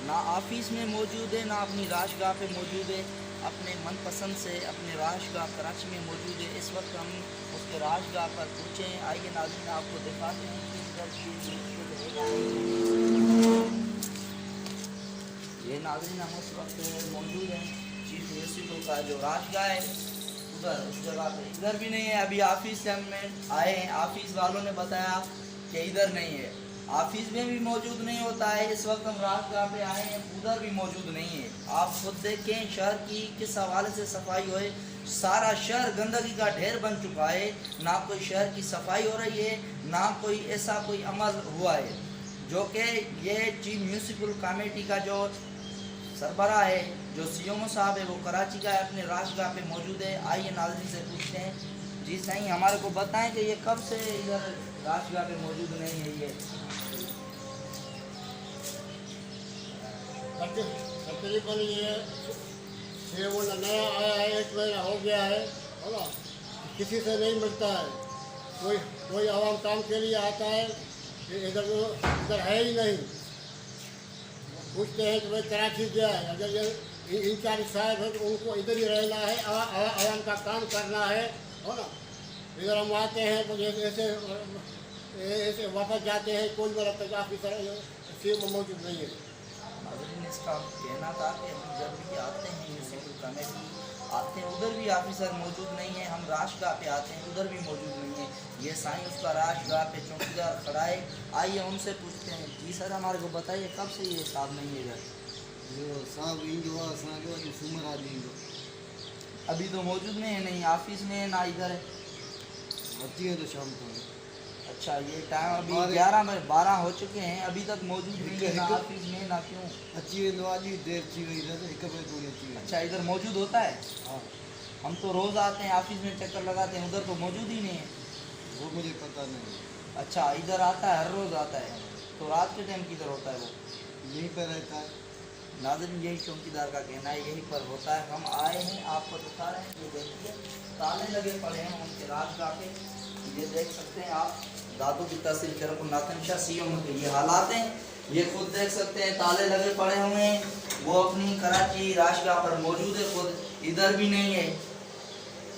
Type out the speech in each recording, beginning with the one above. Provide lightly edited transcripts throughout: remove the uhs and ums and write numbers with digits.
ना ऑफिस में मौजूद है, ना अपनी राशगाह पे मौजूद है। अपने मनपसंद से अपने राशगाह कराची में मौजूद है। इस वक्त हम उसके राशगाह पर पहुँचे हैं। आइए नाज़रीन आपको दिखाते हैं कि इधर ये नाज़रीन हम उस वक्त मौजूद हैं चीफ म्यूनसिपल का जो राशगाह है उधर उस जगह पे। इधर भी नहीं है। अभी ऑफिस से हम आए हैं, ऑफिस वालों ने बताया कि इधर नहीं है। ऑफिस में भी मौजूद नहीं होता है। इस वक्त हम राशगाह पे आए हैं, उधर भी मौजूद नहीं है। आप खुद देखें शहर की किस हवाले से सफाई होए। सारा शहर गंदगी का ढेर बन चुका है। ना कोई शहर की सफाई हो रही है, ना कोई ऐसा कोई अमल हुआ है जो कि ये चीफ म्यूनसिपल कमेटी का जो सरबरा है, जो सीएमओ साहब है, वो कराची का है, अपने राशगाह पे मौजूद है। आइए नाज़रीन से पूछते हैं। जी सही, हमारे को बताएं कि ये कब से इधर राशगाह पे मौजूद नहीं है। ये तकरीबन ये वो नया आया है, 1 महीना हो गया है ना। किसी से नहीं मिलता है। कोई कोई आवाम काम के लिए आता है, इधर है ही नहीं। पूछते हैं कि भाई कराची गया है, अगर ये इंचार्ज साहब है तो उनको इधर ही रहना है, आवाम का काम करना है ना। इधर हम आते हैं तो ऐसे ऐसे वापस जाते हैं, कोई मेरा ऑफिसर सीएम मौजूद नहीं है। इसका कहना था कि हम जब भी आते हैं म्यूनसिपल कमेटी आते हैं, उधर भी ऑफिसर मौजूद नहीं है। हम राशगाह पे आते हैं, उधर भी मौजूद नहीं है। ये साईं उसका राशगाह पे चौकीदार खड़ा है। आइए उनसे पूछते हैं। जी सर, हमारे को बताइए कब से ये साहब नहीं है इधर? अभी तो मौजूद नहीं है, नहीं ऑफिस में है ना इधर है। तो शाम को अच्छा, ये टाइम अभी 11 हो चुके हैं, अभी तक मौजूद नहीं है ना ऑफिस में ना क्यों? अच्छा, इधर मौजूद होता है? हाँ, हम तो रोज़ आते हैं, ऑफिस में चक्कर लगाते हैं, उधर तो मौजूद ही नहीं है। वो मुझे पता नहीं। अच्छा, इधर आता है, हर रोज़ आता है। तो रात के टाइम किधर होता है वो? यहीं पर रहता है। नाज़रीन यही चौकीदार का कहना है, यहीं पर होता है। हम आए हैं, आपको दिखा रहे हैं। ये देखिए ताले लगे पड़े हैं उनके राशगाह पे। ये देख सकते हैं आप। दादू की तहसील शरफुन्नातनशाह सीएम के ये हालात हैं। ये खुद देख सकते हैं, ताले लगे पड़े हुए हैं। वो अपनी कराची राशगाह पर मौजूद है, खुद इधर भी नहीं है।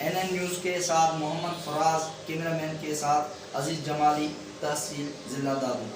NN न्यूज़ के साथ मोहम्मद फराज, कैमरामैन के साथ अजीज़ जमाली, तहसील जिला दादू।